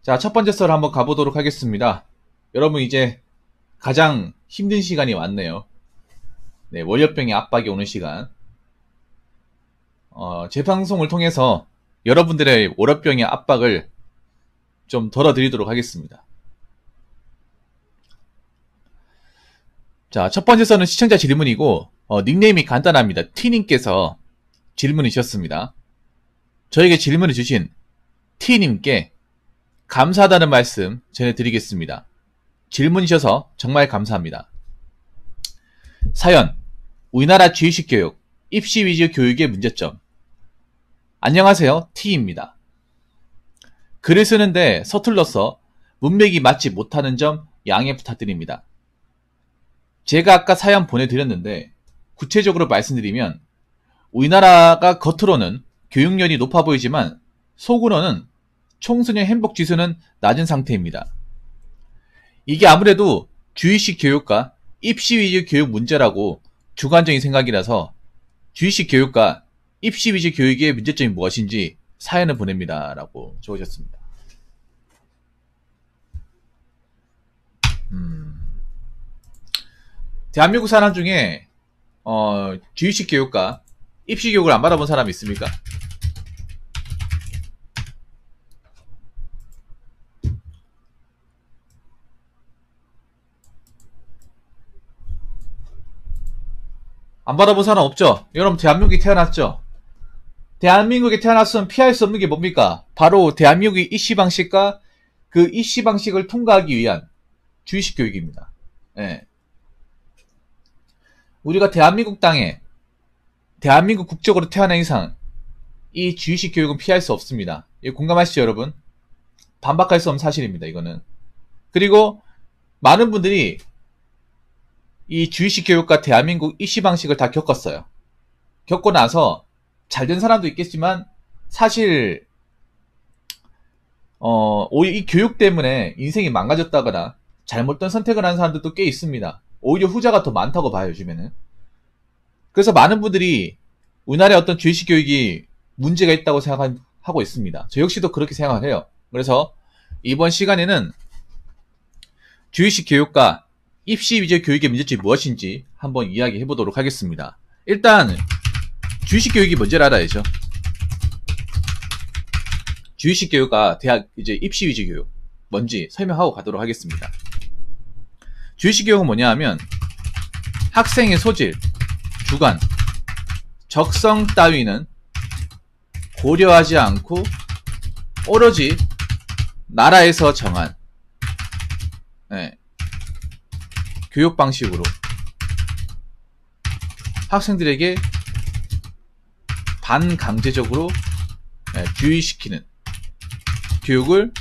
자, 첫 번째 썰 한번 가보도록 하겠습니다. 여러분 이제 가장 힘든 시간이 왔네요. 네, 월요병의 압박이 오는 시간. 제 방송을 통해서 여러분들의 월요병의 압박을 좀 덜어드리도록 하겠습니다. 자, 첫 번째 썰은 시청자 질문이고 닉네임이 간단합니다. T님께서 질문을 주셨습니다. 저에게 질문을 주신 T님께 감사하다는 말씀 전해드리겠습니다. 질문 주셔서 정말 감사합니다. 사연, 우리나라 주의식 교육, 입시 위주 교육의 문제점. 안녕하세요, T입니다. 글을 쓰는데 서툴러서 문맥이 맞지 못하는 점 양해 부탁드립니다. 제가 아까 사연 보내드렸는데 구체적으로 말씀드리면 우리나라가 겉으로는 교육열이 높아 보이지만 속으로는 청소년 행복 지수는 낮은 상태입니다. 이게 아무래도 주의식 교육과 입시 위주 교육 문제라고 주관적인 생각이라서 주의식 교육과 입시 위주 교육의 문제점이 무엇인지 사연을 보냅니다. 라고 적으셨습니다. 대한민국 사람 중에 주의식 교육과 입시 교육을 안 받아본 사람이 있습니까? 안 받아본 사람 없죠? 여러분 대한민국에 태어났죠? 대한민국에 태어났으면 피할 수 없는 게 뭡니까? 바로 대한민국의 입시 방식과 그 입시 방식을 통과하기 위한 주의식 교육입니다. 예. 우리가 대한민국 땅에 대한민국 국적으로 태어난 이상 이 주의식 교육은 피할 수 없습니다. 이거 공감하시죠, 여러분? 반박할 수 없는 사실입니다, 이거는. 그리고 많은 분들이 이 주의식 교육과 대한민국 입시 방식을 다 겪었어요. 겪고 나서 잘된 사람도 있겠지만 사실 오히려 이 교육 때문에 인생이 망가졌다거나 잘못된 선택을 한 사람들도 꽤 있습니다. 오히려 후자가 더 많다고 봐요, 요즘에는. 그래서 많은 분들이 우리나라의 어떤 주의식 교육이 문제가 있다고 생각하고 있습니다. 저 역시도 그렇게 생각을 해요. 그래서 이번 시간에는 주의식 교육과 입시 위주 교육의 문제점이 무엇인지 한번 이야기해 보도록 하겠습니다. 일단 주의식 교육이 뭔지를 알아야죠. 주의식 교육과 대학 이제 입시 위주 교육 뭔지 설명하고 가도록 하겠습니다. 주의식 교육은 뭐냐 하면 학생의 소질, 주관, 적성 따위는 고려하지 않고 오로지 나라에서 정한 교육 방식으로 학생들에게 반강제적으로 주의시키는 교육을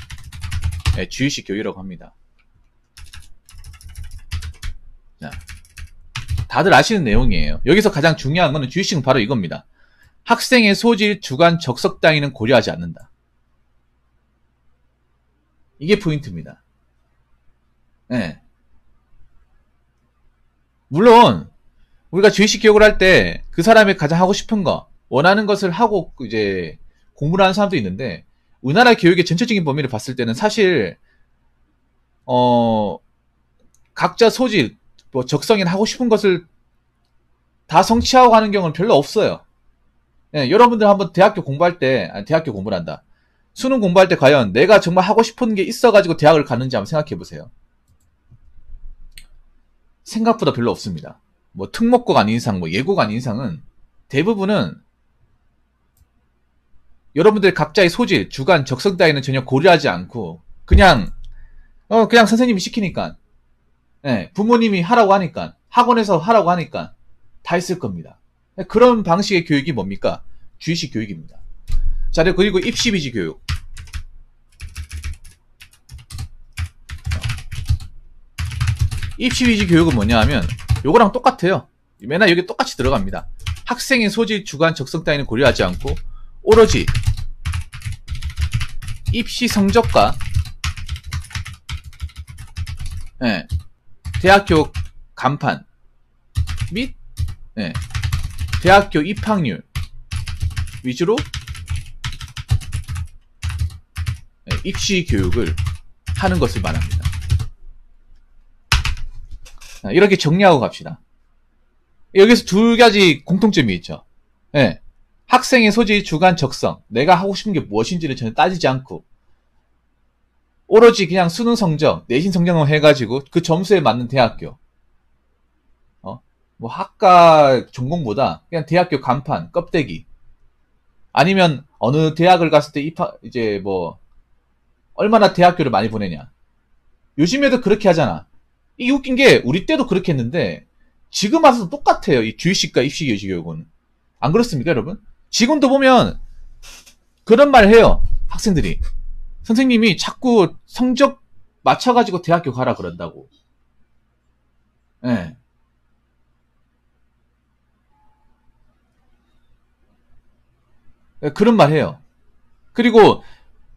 주의식 교육이라고 합니다. 자, 다들 아시는 내용이에요. 여기서 가장 중요한 것은 주의식은 바로 이겁니다. 학생의 소질, 주관, 적성 따위는 고려하지 않는다. 이게 포인트입니다. 네. 물론 우리가 주의식 교육을 할 때 그 사람이 가장 하고 싶은 거, 원하는 것을 하고 이제 공부를 하는 사람도 있는데 우리나라 교육의 전체적인 범위를 봤을 때는 사실 각자 소질, 뭐 적성이나 하고 싶은 것을 다 성취하고 가는 경우는 별로 없어요. 예, 여러분들 한번 대학교 공부할 때, 대학교 공부를 한다. 수능 공부할 때 과연 내가 정말 하고 싶은 게 있어가지고 대학을 갔는지 한번 생각해 보세요. 생각보다 별로 없습니다. 뭐 특목고가 아닌 이상, 뭐 예고가 아닌 이상은 대부분은 여러분들 각자의 소질, 주관, 적성 따위는 전혀 고려하지 않고 그냥 선생님이 시키니까, 부모님이 하라고 하니까, 학원에서 하라고 하니까 다 했을 겁니다. 그런 방식의 교육이 뭡니까? 주의식 교육입니다. 자, 그리고 입시 위주 교육. 입시 위주 교육은 뭐냐 하면 요거랑 똑같아요. 맨날 여기 똑같이 들어갑니다. 학생의 소질, 주관, 적성 따위는 고려하지 않고 오로지 입시 성적과 대학교 간판 및 대학교 입학률 위주로 입시 교육을 하는 것을 말합니다. 이렇게 정리하고 갑시다. 여기서 두 가지 공통점이 있죠. 예. 학생의 소질, 주관, 적성, 내가 하고 싶은 게 무엇인지를 전혀 따지지 않고 오로지 그냥 수능 성적, 내신 성적만 해가지고 그 점수에 맞는 대학교, 뭐 학과 전공보다 그냥 대학교 간판, 껍데기, 아니면 어느 대학을 갔을 때 이제 뭐 얼마나 대학교를 많이 보내냐. 요즘에도 그렇게 하잖아. 이게 웃긴 게 우리 때도 그렇게 했는데 지금 와서도 똑같아요. 이 주입식과 입시 교육은. 안 그렇습니까, 여러분? 지금도 보면 그런 말 해요. 학생들이. 선생님이 자꾸 성적 맞춰가지고 대학교 가라 그런다고. 예. 그런 말 해요. 그리고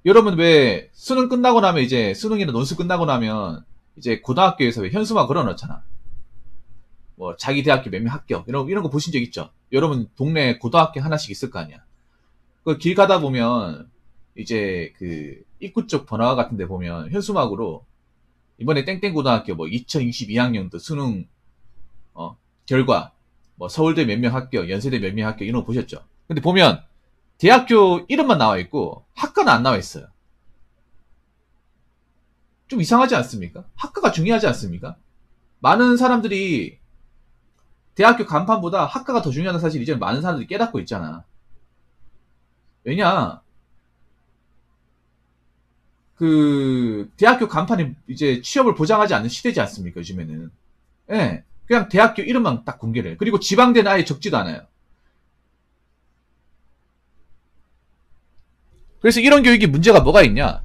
여러분 왜 수능 끝나고 나면 이제 수능이나 논술 끝나고 나면 이제 고등학교에서 왜 현수막 걸어놓잖아. 뭐 자기 대학교 몇 명 합격 이런 거 보신 적 있죠? 여러분 동네 고등학교 하나씩 있을 거 아니야. 그 길 가다 보면 이제 그 입구 쪽 번화가 같은 데 보면 현수막으로 이번에 땡땡 고등학교 뭐 2022학년도 수능 결과 뭐 서울대 몇 명 합격, 연세대 몇 명 합격 이런 거 보셨죠? 근데 보면 대학교 이름만 나와 있고 학과는 안 나와 있어요. 좀 이상하지 않습니까? 학과가 중요하지 않습니까? 많은 사람들이 대학교 간판보다 학과가 더 중요하다는 사실 이제 많은 사람들이 깨닫고 있잖아. 왜냐? 그 대학교 간판이 이제 취업을 보장하지 않는 시대지 않습니까? 요즘에는. 예. 그냥 대학교 이름만 딱 공개를 해요. 그리고 지방대는 아예 적지도 않아요. 그래서 이런 교육이 문제가 뭐가 있냐?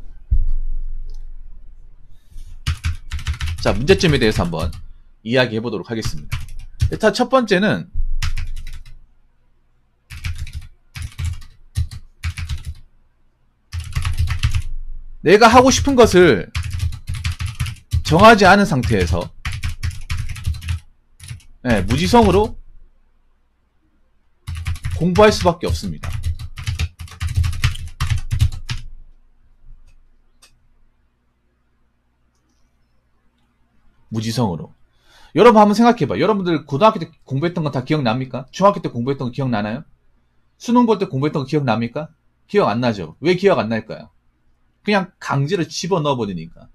자, 문제점에 대해서 한번 이야기해 보도록 하겠습니다. 일단 첫 번째는 내가 하고 싶은 것을 정하지 않은 상태에서 무지성으로 공부할 수밖에 없습니다. 무지성으로. 여러분 한번 생각해봐. 여러분들 고등학교 때 공부했던 거 다 기억납니까? 중학교 때 공부했던 거 기억나나요? 수능 볼 때 공부했던 거 기억납니까? 기억 안 나죠? 왜 기억 안 날까요? 그냥 강제로 집어넣어 버리니까.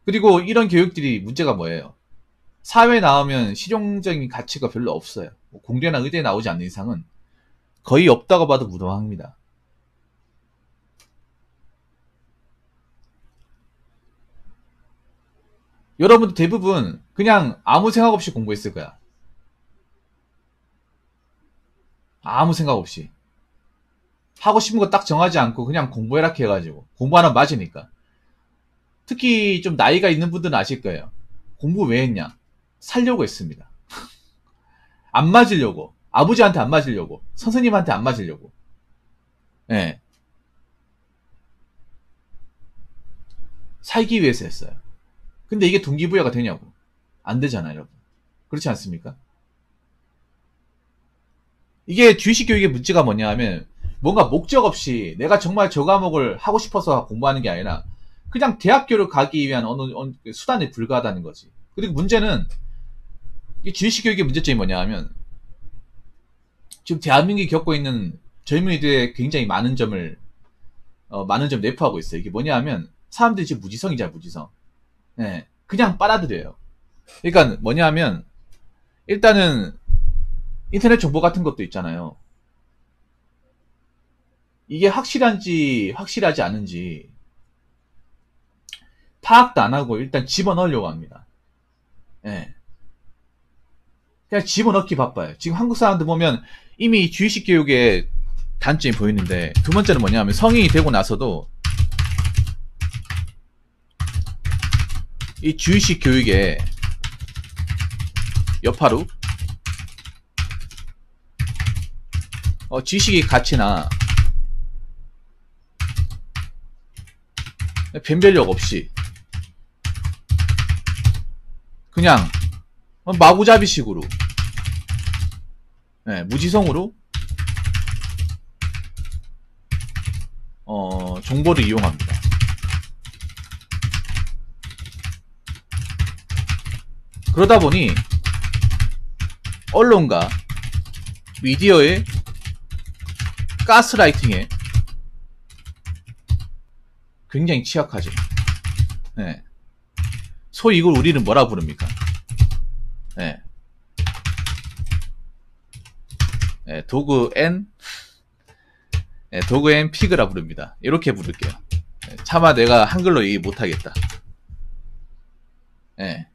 그리고 이런 교육들이 문제가 뭐예요? 사회에 나오면 실용적인 가치가 별로 없어요. 공대나 의대에 나오지 않는 이상은 거의 없다고 봐도 무방합니다. 여러분들 대부분 그냥 아무 생각 없이 공부했을 거야. 아무 생각 없이. 하고 싶은 거 딱 정하지 않고 그냥 공부해라 해가지고. 공부하면 맞으니까. 특히 좀 나이가 있는 분들은 아실 거예요. 공부 왜 했냐? 살려고 했습니다. 안 맞으려고. 아버지한테 안 맞으려고. 선생님한테 안 맞으려고. 예. 살기 위해서 했어요. 근데 이게 동기부여가 되냐고. 안 되잖아요, 여러분. 그렇지 않습니까? 이게 주의식 교육의 문제가 뭐냐 하면 뭔가 목적 없이 내가 정말 저 과목을 하고 싶어서 공부하는 게 아니라 그냥 대학교를 가기 위한 어느 수단에 불과하다는 거지. 그리고 문제는 이 주의식 교육의 문제점이 뭐냐 하면 지금 대한민국이 겪고 있는 젊은이들의 굉장히 많은 점을 내포하고 있어요. 이게 뭐냐 하면 사람들이 지금 무지성이잖아, 무지성. 네, 그냥 빨아들여요. 그러니까 뭐냐 하면 일단은 인터넷 정보 같은 것도 있잖아요. 이게 확실한지 확실하지 않은지 파악도 안 하고 일단 집어넣으려고 합니다. 예. 그냥 집어넣기 바빠요. 지금 한국 사람들 보면 이미 주의식 교육의 단점이 보이는데 두 번째는 뭐냐 하면 성인이 되고 나서도 이 주의식 교육의 여파로 지식의 가치나 변별력 없이 그냥 마구잡이식으로 무지성으로 정보를 이용합니다. 그러다 보니 언론과 미디어의 가스라이팅에 굉장히 취약하죠. 네. 소위 이걸 우리는 뭐라 부릅니까? 네. 네, 도그 앤 피그라 부릅니다. 이렇게 부를게요. 네, 차마 내가 한글로 얘기 못하겠다. 네.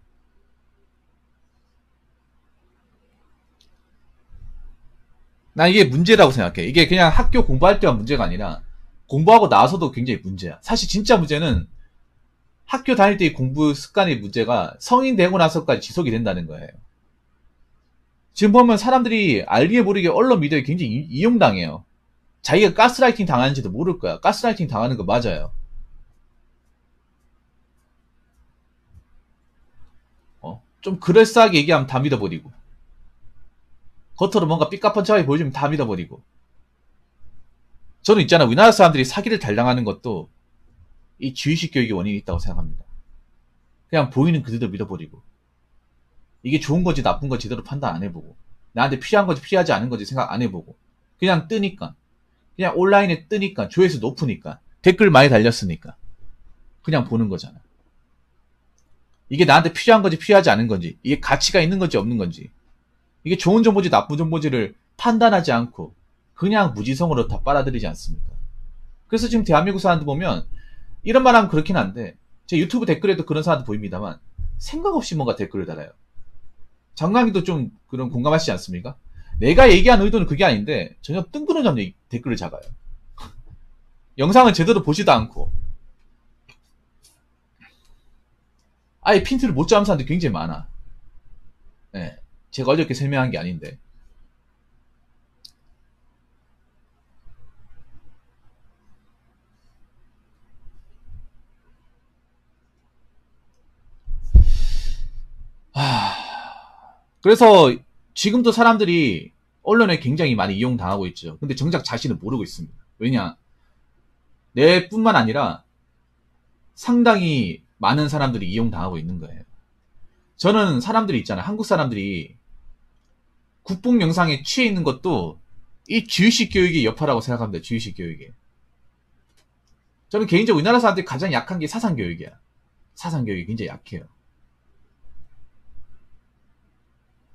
난 이게 문제라고 생각해. 이게 그냥 학교 공부할 때만 문제가 아니라 공부하고 나서도 굉장히 문제야. 사실 진짜 문제는 학교 다닐 때의 공부 습관의 문제가 성인 되고 나서까지 지속이 된다는 거예요. 지금 보면 사람들이 알게 모르게 언론 미디어에 굉장히 이용당해요. 자기가 가스라이팅 당하는지도 모를 거야. 가스라이팅 당하는 거 맞아요. 좀 그럴싸하게 얘기하면 다 믿어버리고, 겉으로 뭔가 삐까뻔쩍하게 보여주면 다 믿어버리고. 저는 있잖아, 우리나라 사람들이 사기를 잘 당하는 것도 이 주의식 교육의 원인이 있다고 생각합니다. 그냥 보이는 그대로 믿어버리고, 이게 좋은 건지 나쁜 건지 제대로 판단 안 해보고, 나한테 필요한 건지 필요하지 않은 건지 생각 안 해보고, 그냥 뜨니까, 그냥 온라인에 뜨니까, 조회수 높으니까, 댓글 많이 달렸으니까 그냥 보는 거잖아. 이게 나한테 필요한 건지 필요하지 않은 건지, 이게 가치가 있는 건지 없는 건지, 이게 좋은 정보지 나쁜 정보지를 판단하지 않고 그냥 무지성으로 다 빨아들이지 않습니까? 그래서 지금 대한민국 사람들 보면, 이런 말 하면 그렇긴 한데, 제 유튜브 댓글에도 그런 사람들 보입니다만 생각 없이 뭔가 댓글을 달아요. 장강이도 좀 그런 공감하시지 않습니까? 내가 얘기한 의도는 그게 아닌데 전혀 뜬구름잡는 댓글을 작아요. 영상은 제대로 보지도 않고 아예 핀트를 못 잡는 사람들이 굉장히 많아. 네, 제가 어저께 설명한 게 아닌데. 그래서 지금도 사람들이 언론에 굉장히 많이 이용당하고 있죠. 근데 정작 자신은 모르고 있습니다. 왜냐? 내뿐만 아니라 상당히 많은 사람들이 이용당하고 있는 거예요. 저는 사람들이 있잖아요. 한국 사람들이 국뽕 영상에 취해 있는 것도 이 주의식 교육의 여파라고 생각합니다. 주의식 교육에. 저는 개인적으로 우리나라 사람들이 가장 약한 게 사상교육이야. 사상교육이 굉장히 약해요.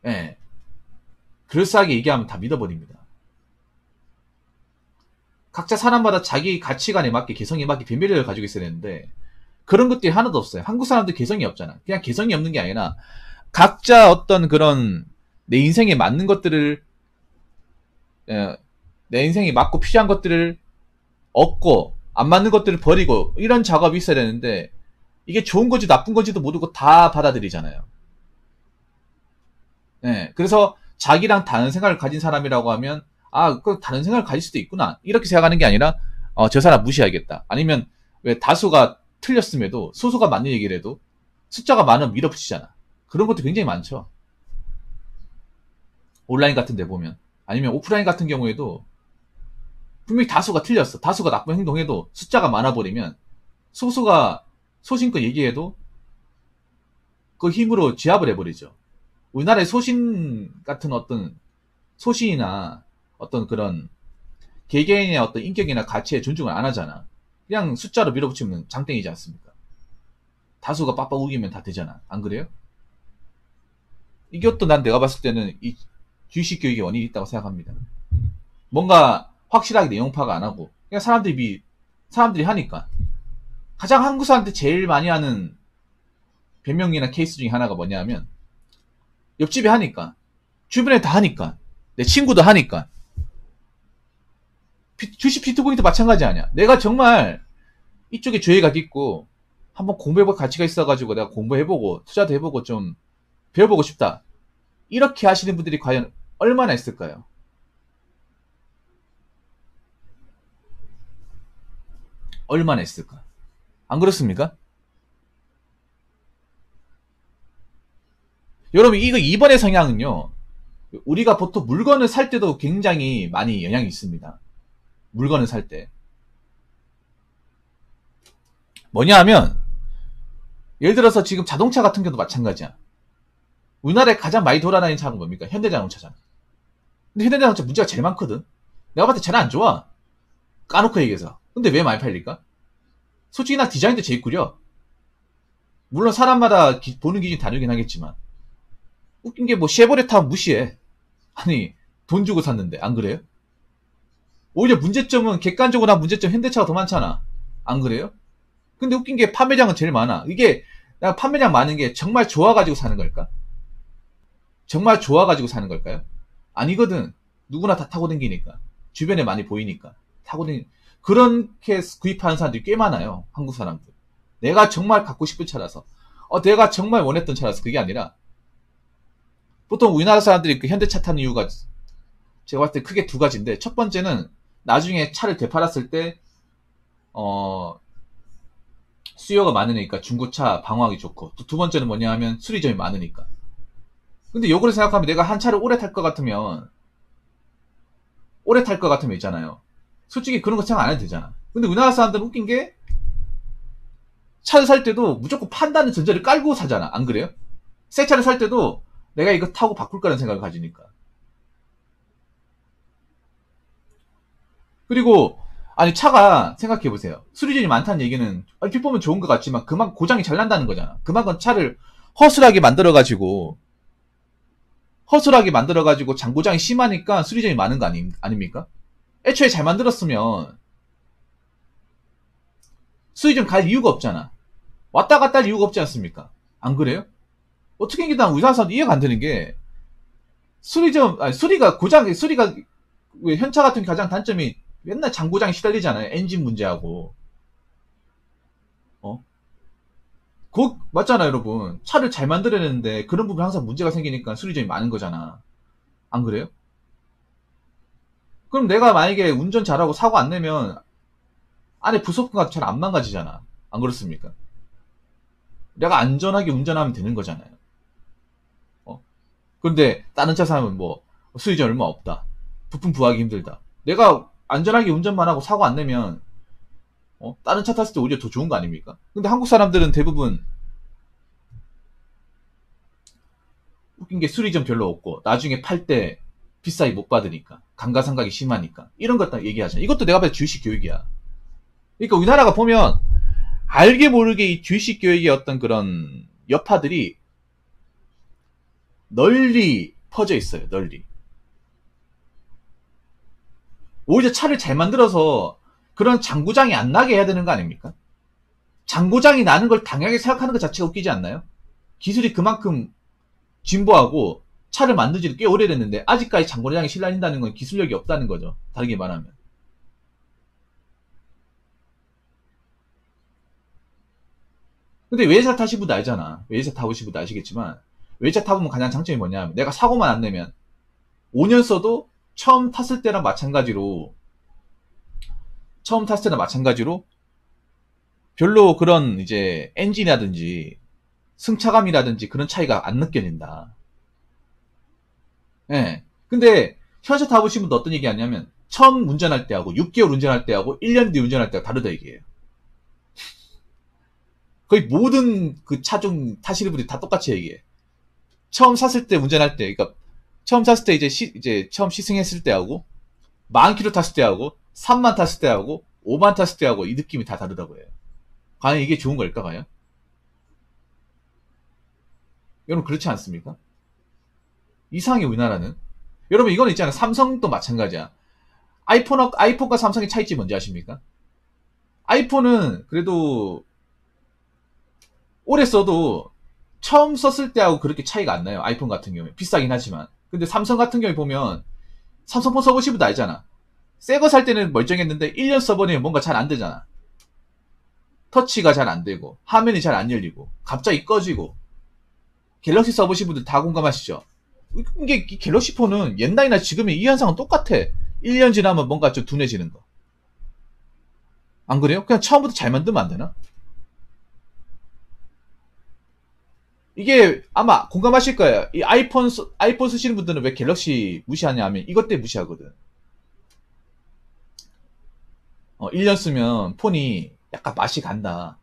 예. 네. 그럴싸하게 얘기하면 다 믿어버립니다. 각자 사람마다 자기 가치관에 맞게, 개성에 맞게 변별력을 가지고 있어야 되는데 그런 것들이 하나도 없어요. 한국 사람들 개성이 없잖아. 그냥 개성이 없는 게 아니라 각자 어떤 그런 내 인생에 맞는 것들을, 내 인생에 맞고 필요한 것들을 얻고 안 맞는 것들을 버리고 이런 작업이 있어야 되는데 이게 좋은 건지 나쁜 건지도 모르고 다 받아들이잖아요. 네, 그래서 자기랑 다른 생각을 가진 사람이라고 하면 그 다른 생각을 가질 수도 있구나 이렇게 생각하는 게 아니라 저 사람 무시하겠다. 아니면 왜 다수가 틀렸음에도 소수가 맞는 얘기를 해도 숫자가 많으면 밀어붙이잖아. 그런 것도 굉장히 많죠. 온라인 같은 데 보면. 아니면 오프라인 같은 경우에도 분명히 다수가 틀렸어. 다수가 나쁜 행동해도 숫자가 많아버리면 소수가 소신껏 얘기해도 그 힘으로 제압을 해버리죠. 우리나라의 소신 같은 어떤 소신이나 어떤 그런 개개인의 어떤 인격이나 가치에 존중을 안 하잖아. 그냥 숫자로 밀어붙이면 장땡이지 않습니까? 다수가 빡빡 우기면 다 되잖아. 안 그래요? 이것도 난 내가 봤을 때는 이 주의식 교육의 원인이 있다고 생각합니다. 뭔가 확실하게 내용 파악 안 하고 그냥 사람들이 하니까. 가장 한국 사람한테 제일 많이 하는 변명이나 케이스 중에 하나가 뭐냐면 옆집에 하니까, 주변에 다 하니까, 내 친구도 하니까. 주식 비트코인도 마찬가지 아니야. 내가 정말 이쪽에 죄의가 있고 한번 공부해볼 가치가 있어가지고 내가 공부해보고 투자도 해보고 좀 배워보고 싶다. 이렇게 하시는 분들이 과연 얼마나 있을까요? 얼마나 있을까? 안 그렇습니까? 여러분, 이거 2번의 성향은요, 우리가 보통 물건을 살 때도 굉장히 많이 영향이 있습니다. 물건을 살 때. 뭐냐 하면, 예를 들어서 지금 자동차 같은 경우도 마찬가지야. 우리나라에 가장 많이 돌아다니는 차는 뭡니까? 현대자동차잖아. 근데 현대자동차 문제가 제일 많거든. 내가 봤을 때 쟤는 안 좋아. 까놓고 얘기해서. 근데 왜 많이 팔릴까? 솔직히 나 디자인도 제일 구려. 물론 사람마다 보는 기준이 다르긴 하겠지만. 웃긴 게 뭐 쉐보레 타면 무시해. 아니, 돈 주고 샀는데. 안 그래요? 오히려 문제점은 객관적으로 나 문제점 현대차가 더 많잖아. 안 그래요? 근데 웃긴 게 판매량은 제일 많아. 이게 내가 판매량 많은 게 정말 좋아가지고 사는 걸까? 정말 좋아가지고 사는 걸까요? 아니거든. 누구나 다 타고 다니니까. 주변에 많이 보이니까. 타고 다니 그렇게 구입하는 사람들이 꽤 많아요. 한국 사람들. 내가 정말 갖고 싶은 차라서. 내가 정말 원했던 차라서 그게 아니라 보통 우리나라 사람들이 그 현대차 타는 이유가 제가 봤을 때 크게 두 가지인데 첫 번째는 나중에 차를 되팔았을 때 수요가 많으니까 중고차 방어하기 좋고 또 두 번째는 뭐냐 하면 수리점이 많으니까. 근데 요거를 생각하면 내가 한 차를 오래 탈 것 같으면 있잖아요. 솔직히 그런 거 생각 안 해도 되잖아. 근데 우리나라 사람들은 웃긴 게 차를 살 때도 무조건 판다는 전제를 깔고 사잖아. 안 그래요? 새 차를 살 때도 내가 이거 타고 바꿀 거라는 생각을 가지니까. 그리고 아니 차가 생각해보세요. 수리점이 많다는 얘기는 얼핏 보면 좋은 것 같지만 그만큼 고장이 잘 난다는 거잖아. 그만큼 차를 허술하게 만들어가지고 장고장이 심하니까 수리점이 많은 거 아닙니까? 애초에 잘 만들었으면 수리점 갈 이유가 없잖아. 왔다 갔다 할 이유가 없지 않습니까? 안 그래요? 어떻게 난 우리나라 사람도 이해가 안 되는 게 수리가 왜 현차 같은 가장 단점이 맨날 장고장이 시달리잖아요. 엔진 문제하고. 맞잖아요, 여러분. 차를 잘 만들어내는데 그런 부분 항상 문제가 생기니까 수리점이 많은 거잖아. 안 그래요? 그럼 내가 만약에 운전 잘하고 사고 안 내면 안에 부속품가 잘 안 망가지잖아. 안 그렇습니까? 내가 안전하게 운전하면 되는 거잖아요. 그런데 다른 차 사면 뭐 수리점 얼마 없다. 부품 부하기 힘들다. 내가 안전하게 운전만 하고 사고 안 내면 다른 차 탔을 때 오히려 더 좋은 거 아닙니까? 근데 한국 사람들은 대부분 웃긴 게 수리점 별로 없고 나중에 팔 때 비싸게 못 받으니까 감가상각이 심하니까 이런 것 다 얘기하잖아. 이것도 내가 봐도 주식 교육이야. 그러니까 우리나라가 보면 알게 모르게 이 주식 교육의 어떤 그런 여파들이 널리 퍼져 있어요. 널리. 오히려 차를 잘 만들어서 그런 장고장이 안 나게 해야 되는 거 아닙니까? 장고장이 나는 걸 당연하게 생각하는 것 자체가 웃기지 않나요? 기술이 그만큼 진보하고 차를 만든 지도 꽤 오래됐는데 아직까지 장고장이 실린다는 건 기술력이 없다는 거죠. 다르게 말하면. 근데 외제차 타신 분도 알잖아. 외제차 타보신 분도 아시겠지만 외제차 타보면 가장 장점이 뭐냐면 내가 사고만 안 내면 5년 써도 처음 탔을 때랑 마찬가지로 별로 그런 이제 엔진이라든지 승차감이라든지 그런 차이가 안 느껴진다. 예. 근데 현차 타보신 분도 어떤 얘기 하냐면 처음 운전할 때하고 6개월 운전할 때하고 1년 뒤 운전할 때가 다르다 얘기해요. 거의 모든 그 차종 타시는 분들이 다 똑같이 얘기해. 처음 샀을 때 운전할 때, 그러니까 처음 샀을 때 이제 처음 시승했을 때하고 10,000km 탔을 때하고 3만 탔을 때하고 5만 탔을 때하고 이 느낌이 다 다르다고 해요. 과연 이게 좋은 걸까 과연? 여러분 그렇지 않습니까? 이상해 우리나라는. 여러분 이건 있잖아요. 삼성도 마찬가지야. 아이폰과 삼성의 차이점이 뭔지 아십니까? 아이폰은 그래도 오래 써도 처음 썼을 때하고 그렇게 차이가 안 나요. 아이폰 같은 경우에. 비싸긴 하지만. 근데 삼성 같은 경우에 보면 삼성폰 써보신 분도 알잖아. 새 거 살 때는 멀쩡했는데 1년 써보니 뭔가 잘 안 되잖아. 터치가 잘 안 되고 화면이 잘 안 열리고 갑자기 꺼지고. 갤럭시 써보신 분들 다 공감하시죠? 이게 갤럭시 폰은 옛날이나 지금의 이 현상은 똑같아. 1년 지나면 뭔가 좀 둔해지는 거. 안 그래요? 그냥 처음부터 잘 만들면 안 되나? 이게 아마 공감하실 거예요. 이 아이폰 쓰시는 분들은 왜 갤럭시 무시하냐 하면 이것 때문에 무시하거든. 1년 쓰면 폰이 약간 맛이 간다.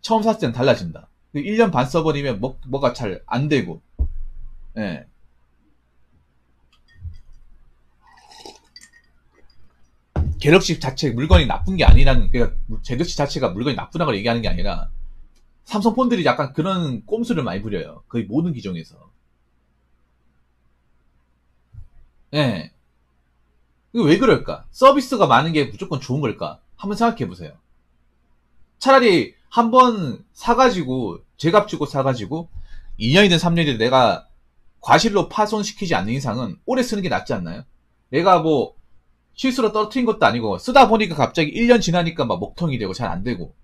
처음 샀을 때는 달라진다. 1년 반 써버리면 뭐가 잘 안 되고. 예. 갤럭시 자체 물건이 나쁜 게 아니라는, 그러니까 갤럭시 자체가 물건이 나쁘다고 얘기하는 게 아니라 삼성 폰들이 약간 그런 꼼수를 많이 부려요. 거의 모든 기종에서. 예. 이거 왜 그럴까? 서비스가 많은 게 무조건 좋은 걸까? 한번 생각해 보세요. 차라리 한번 사가지고, 제값 주고 사가지고, 2년이든 3년이든 내가 과실로 파손시키지 않는 이상은 오래 쓰는 게 낫지 않나요? 내가 뭐, 실수로 떨어뜨린 것도 아니고, 쓰다 보니까 갑자기 1년 지나니까 막 먹통이 되고 잘 안 되고.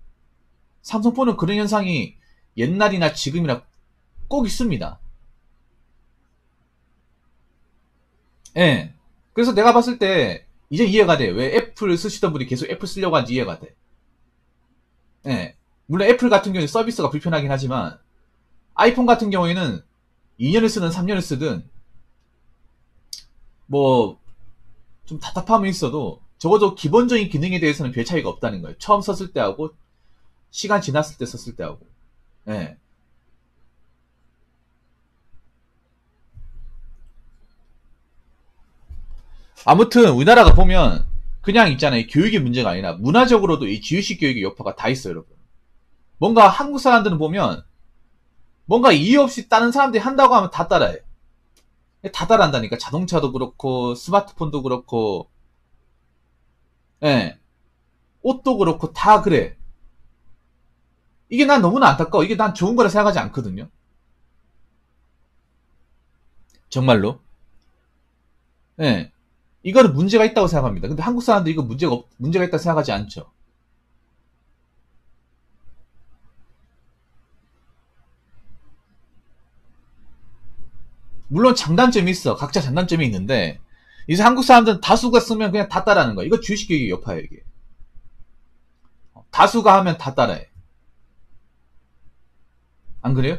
삼성폰은 그런 현상이 옛날이나 지금이나 꼭 있습니다. 예. 그래서 내가 봤을 때, 이제 이해가 돼. 왜 애플 쓰시던 분이 계속 애플 쓰려고 하는지 이해가 돼. 예. 물론 애플 같은 경우는 서비스가 불편하긴 하지만, 아이폰 같은 경우에는 2년을 쓰든 3년을 쓰든, 뭐, 좀 답답함은 있어도, 적어도 기본적인 기능에 대해서는 별 차이가 없다는 거예요. 처음 썼을 때 하고, 시간 지났을 때 썼을 때 하고. 예. 아무튼, 우리나라가 보면, 그냥 있잖아요. 교육의 문제가 아니라, 문화적으로도 이 지유식 교육의 여파가 다 있어요, 여러분. 뭔가 한국 사람들은 보면, 뭔가 이유 없이 다른 사람들이 한다고 하면 다 따라해. 다 따라한다니까. 자동차도 그렇고, 스마트폰도 그렇고, 예. 옷도 그렇고, 다 그래. 이게 난 너무나 안타까워. 이게 난 좋은 거라 생각하지 않거든요. 정말로. 예. 이거는 문제가 있다고 생각합니다. 근데 한국 사람들 이거 문제가 있다고 생각하지 않죠. 물론 장단점이 있어. 각자 장단점이 있는데, 이제 한국 사람들은 다수가 쓰면 그냥 다 따라하는 거야. 이거 주의식 교육의 여파예요, 이게. 다수가 하면 다 따라해. 안 그래요?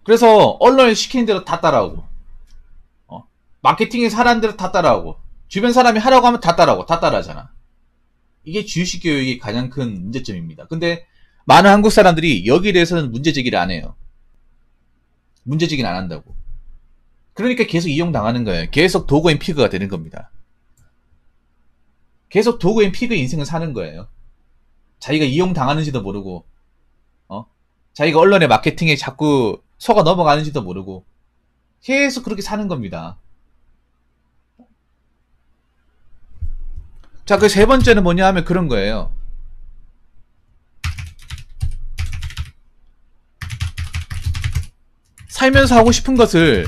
그래서 언론에 시키는 대로 다 따라오고, 마케팅에 하라는 대로 다 따라오고, 주변 사람이 하라고 하면 다 따라오고, 다 따라하잖아. 이게 주식 교육이 가장 큰 문제점입니다. 근데 많은 한국 사람들이 여기에 대해서는 문제 제기를 안 해요. 문제 제기는 안 한다고. 그러니까 계속 이용당하는 거예요. 계속 도그앤 피그가 되는 겁니다. 계속 도그앤 피그 인생을 사는 거예요. 자기가 이용당하는지도 모르고, 자기가 언론의 마케팅에 자꾸 속아 넘어가는지도 모르고, 계속 그렇게 사는 겁니다. 자, 그 세 번째는 뭐냐 하면 그런 거예요. 살면서 하고 싶은 것을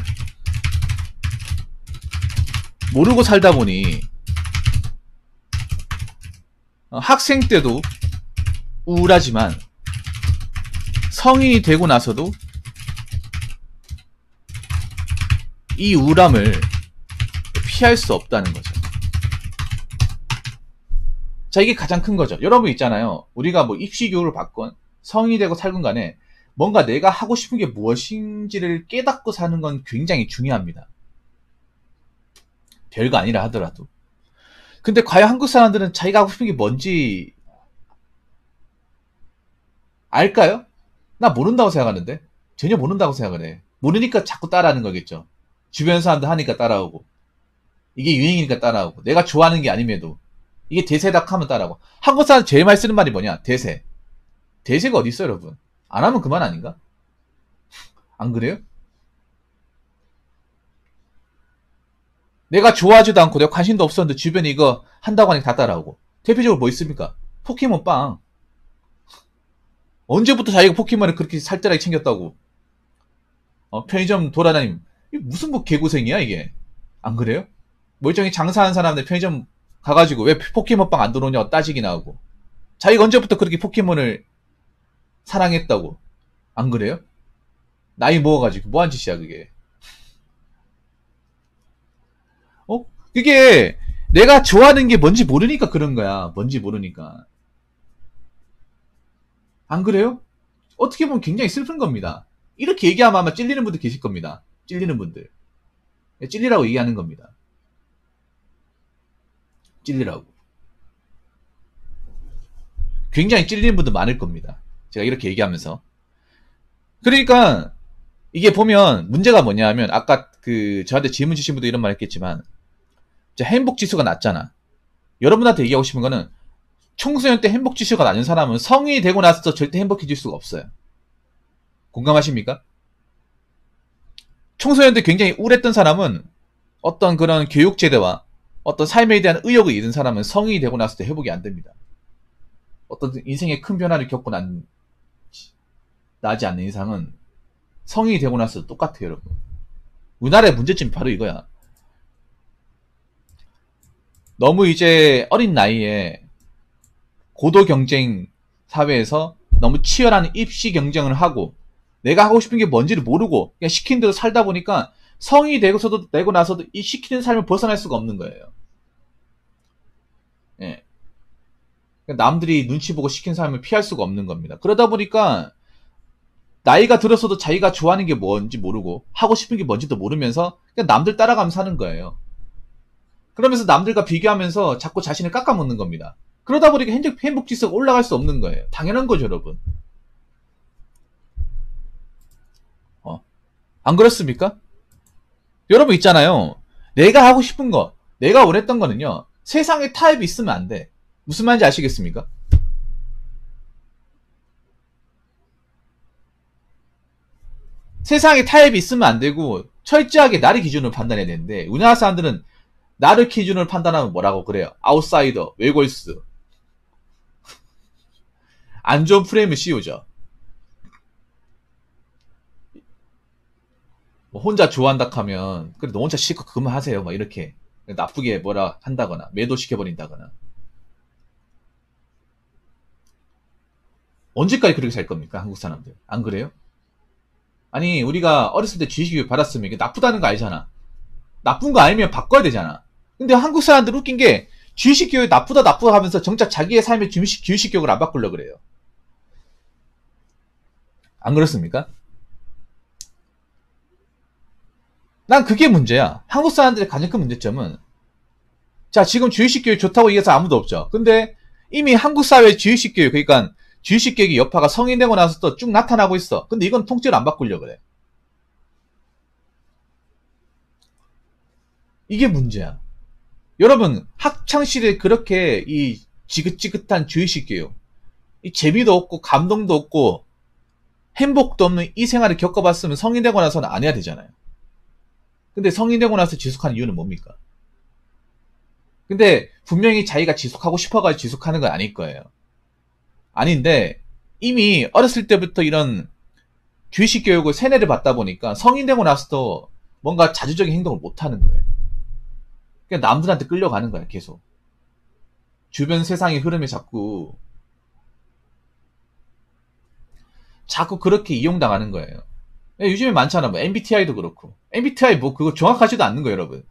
모르고 살다 보니 학생 때도 우울하지만 성인이 되고 나서도 이 우울함을 피할 수 없다는 거죠. 자, 이게 가장 큰 거죠. 여러분 있잖아요. 우리가 뭐 입시교육을 받건 성인이 되고 살건 간에 뭔가 내가 하고 싶은 게 무엇인지를 깨닫고 사는 건 굉장히 중요합니다. 별거 아니라 하더라도. 근데 과연 한국 사람들은 자기가 하고 싶은 게 뭔지 알까요? 나 모른다고 생각하는데. 전혀 모른다고 생각을 해. 모르니까 자꾸 따라하는 거겠죠. 주변 사람들 하니까 따라오고, 이게 유행이니까 따라오고, 내가 좋아하는 게 아님에도 이게 대세다 하면 따라하고. 한국 사람 제일 많이 쓰는 말이 뭐냐? 대세. 대세가 어디 있어요, 여러분? 안 하면 그만 아닌가? 안 그래요? 내가 좋아하지도 않고 내가 관심도 없었는데 주변에 이거 한다고 하니까 다 따라오고. 대표적으로 뭐 있습니까? 포켓몬 빵. 언제부터 자기가 포켓몬을 그렇게 살뜰하게 챙겼다고. 편의점 돌아다니면 이게 무슨 뭐 개고생이야 이게. 안 그래요? 멀쩡히 장사하는 사람들 편의점 가가지고 왜 포켓몬빵 안 들어오냐고 따지기 나오고. 자기가 언제부터 그렇게 포켓몬을 사랑했다고. 안 그래요? 나이 먹어가지고 뭐한 짓이야 그게. 그게 내가 좋아하는 게 뭔지 모르니까 그런 거야. 뭔지 모르니까. 안 그래요? 어떻게 보면 굉장히 슬픈 겁니다. 이렇게 얘기하면 아마 찔리는 분들 계실 겁니다. 찔리는 분들. 찔리라고 얘기하는 겁니다. 찔리라고. 굉장히 찔리는 분들 많을 겁니다. 제가 이렇게 얘기하면서. 그러니까 이게 보면 문제가 뭐냐 하면 아까 저한테 질문 주신 분도 이런 말 했겠지만 행복 지수가 낮잖아. 여러분한테 얘기하고 싶은 거는 청소년 때 행복 지수가 낮은 사람은 성인이 되고 나서 절대 행복해질 수가 없어요. 공감하십니까? 청소년 때 굉장히 우울했던 사람은 어떤 그런 교육제도와 어떤 삶에 대한 의욕을 잃은 사람은 성인이 되고 나서도 회복이 안 됩니다. 어떤 인생의 큰 변화를 겪고 나지 않는 이상은 성인이 되고 나서도 똑같아요, 여러분. 우리나라의 문제점이 바로 이거야. 너무 이제 어린 나이에 고도 경쟁 사회에서 너무 치열한 입시 경쟁을 하고 내가 하고 싶은 게 뭔지를 모르고 그냥 시킨 대로 살다 보니까 성인이 되고 나서도 이 시키는 삶을 벗어날 수가 없는 거예요. 예. 남들이 눈치 보고 시킨 삶을 피할 수가 없는 겁니다. 그러다 보니까 나이가 들었어도 자기가 좋아하는 게 뭔지 모르고 하고 싶은 게 뭔지도 모르면서 그냥 남들 따라가면서 사는 거예요. 그러면서 남들과 비교하면서 자꾸 자신을 깎아먹는 겁니다. 그러다 보니까 행복 지수가 올라갈 수 없는 거예요. 당연한 거죠, 여러분. 안 그렇습니까? 여러분 있잖아요. 내가 하고 싶은 거, 내가 원했던 거는요. 세상에 타협이 있으면 안 돼. 무슨 말인지 아시겠습니까? 세상에 타협이 있으면 안 되고 철저하게 나를 기준으로 판단해야 되는데 우리나라 사람들은 나를 기준으로 판단하면 뭐라고 그래요? 아웃사이더, 외골수. 안 좋은 프레임을 씌우죠. 뭐 혼자 좋아한다 하면 그래 너 혼자 싫고 그만하세요. 막 이렇게 나쁘게 뭐라 한다거나 매도시켜버린다거나. 언제까지 그렇게 살 겁니까? 한국 사람들. 안 그래요? 아니 우리가 어렸을 때 주식교육 받았으면 이게 나쁘다는 거 알잖아. 나쁜 거 알면 바꿔야 되잖아. 근데 한국 사람들 웃긴 게 주식교육 나쁘다 하면서 정작 자기의 삶의 주식교육을 안 바꾸려고 그래요. 안 그렇습니까? 난 그게 문제야. 한국 사람들의 가장 큰 문제점은 자 지금 주식교육 좋다고 얘기해서 아무도 없죠. 근데 이미 한국 사회 주식교육 그러니까 주식교육의 여파가 성인 되고 나서 또 쭉 나타나고 있어. 근데 이건 통째로 안 바꾸려고 그래. 이게 문제야. 여러분 학창시절에 그렇게 이 지긋지긋한 주식교육 이 재미도 없고 감동도 없고 행복도 없는 이 생활을 겪어봤으면 성인 되고 나서는 안 해야 되잖아요. 근데 성인 되고 나서 지속하는 이유는 뭡니까? 근데 분명히 자기가 지속하고 싶어가지고 지속하는 건 아닐 거예요. 아닌데 이미 어렸을 때부터 이런 주식 교육을 세뇌를 받다 보니까 성인 되고 나서도 뭔가 자주적인 행동을 못 하는 거예요. 그냥 남들한테 끌려가는 거야, 계속. 주변 세상의 흐름에 자꾸 그렇게 이용당하는 거예요. 요즘에 많잖아. 뭐 MBTI도 그렇고. MBTI 뭐 그거 정확하지도 않는 거예요, 여러분.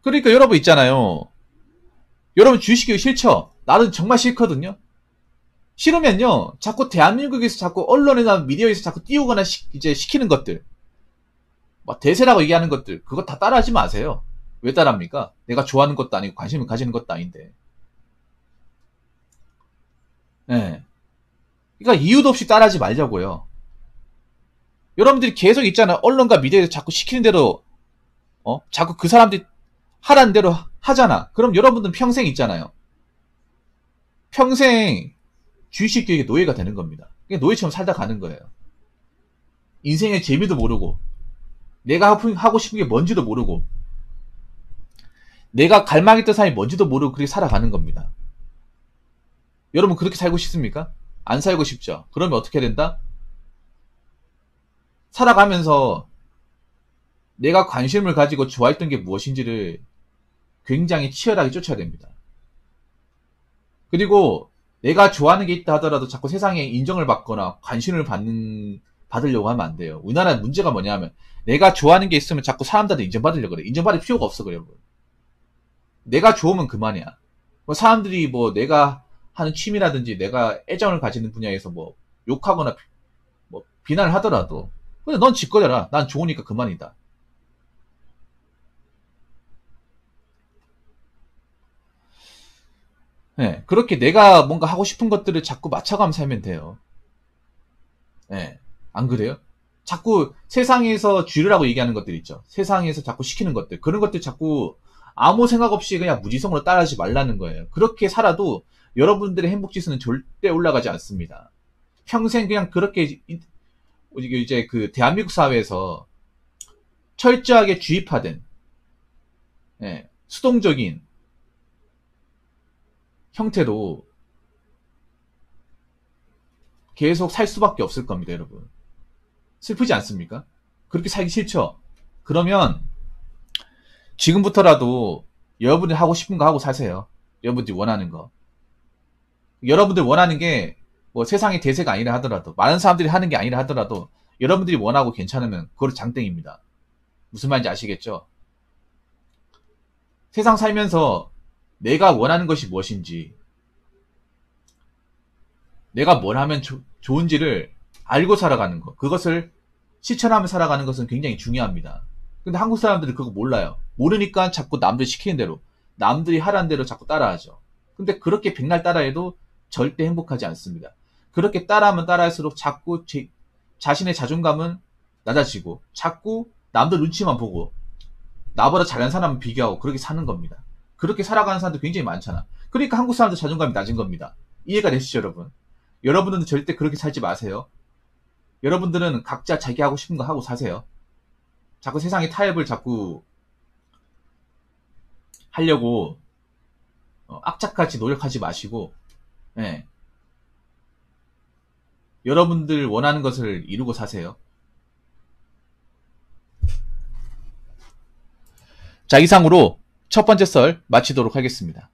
그러니까 여러분 있잖아요. 여러분 주식교육 싫죠? 나는 정말 싫거든요. 싫으면요. 자꾸 대한민국에서 자꾸 언론이나 미디어에서 자꾸 띄우거나 이제 시키는 것들. 뭐 대세라고 얘기하는 것들. 그거 다 따라하지 마세요. 왜 따라합니까? 내가 좋아하는 것도 아니고 관심을 가지는 것도 아닌데. 예. 그러니까 이유도 없이 따라하지 말자고요. 여러분들이 계속 있잖아. 언론과 미디어에서 자꾸 시키는 대로 자꾸 그 사람들이 하라는 대로 하잖아. 그럼 여러분들은 평생 있잖아요. 평생 주식교육의 노예가 되는 겁니다. 그냥 노예처럼 살다 가는 거예요. 인생의 재미도 모르고 내가 하고 싶은 게 뭔지도 모르고 내가 갈망했던 삶이 뭔지도 모르고 그렇게 살아가는 겁니다. 여러분 그렇게 살고 싶습니까? 안 살고 싶죠? 그러면 어떻게 된다? 살아가면서 내가 관심을 가지고 좋아했던 게 무엇인지를 굉장히 치열하게 쫓아야 됩니다. 그리고 내가 좋아하는 게 있다 하더라도 자꾸 세상에 인정을 받거나 관심을 받으려고 하면 안 돼요. 우리나라 문제가 뭐냐면 내가 좋아하는 게 있으면 자꾸 사람들한테 인정받으려고 그래. 인정받을 필요가 없어, 여러분. 내가 좋으면 그만이야. 뭐 사람들이 뭐 내가 하는 취미라든지 내가 애정을 가지는 분야에서 뭐 욕하거나 뭐 비난을 하더라도 근데 넌 짓거려라. 난 좋으니까 그만이다. 예, 그렇게 내가 뭔가 하고 싶은 것들을 자꾸 맞춰가면서 살면 돼요. 예, 안 그래요? 자꾸 세상에서 쥐르라고 얘기하는 것들 있죠. 세상에서 자꾸 시키는 것들. 그런 것들 자꾸 아무 생각 없이 그냥 무지성으로 따라하지 말라는 거예요. 그렇게 살아도 여러분들의 행복지수는 절대 올라가지 않습니다. 평생 그냥 그렇게 이제 그 대한민국 사회에서 철저하게 주입화된 예, 수동적인 형태로 계속 살 수밖에 없을 겁니다, 여러분. 슬프지 않습니까? 그렇게 살기 싫죠? 그러면 지금부터라도 여러분이 하고 싶은 거 하고 사세요. 여러분들이 원하는 거. 여러분들 원하는 게 뭐 세상의 대세가 아니라 하더라도, 많은 사람들이 하는 게 아니라 하더라도 여러분들이 원하고 괜찮으면 그걸 장땡입니다. 무슨 말인지 아시겠죠? 세상 살면서 내가 원하는 것이 무엇인지, 내가 뭘 하면 좋은지를 알고 살아가는 것, 그것을 실천하며 살아가는 것은 굉장히 중요합니다. 근데 한국 사람들은 그거 몰라요. 모르니까 자꾸 남들 시키는 대로, 남들이 하라는 대로 자꾸 따라하죠. 근데 그렇게 백날 따라해도 절대 행복하지 않습니다. 그렇게 따라하면 따라할수록 자꾸 자신의 자존감은 낮아지고, 자꾸 남들 눈치만 보고 나보다 잘하는 사람을 비교하고 그렇게 사는 겁니다. 그렇게 살아가는 사람들 굉장히 많잖아. 그러니까 한국 사람들 자존감이 낮은 겁니다. 이해가 되시죠, 여러분? 여러분들은 절대 그렇게 살지 마세요. 여러분들은 각자 자기 하고 싶은 거 하고 사세요. 자꾸 세상의 타협을 자꾸 하려고 악착같이 노력하지 마시고, 예. 여러분들 원하는 것을 이루고 사세요. 자, 이상으로 첫 번째 썰 마치도록 하겠습니다.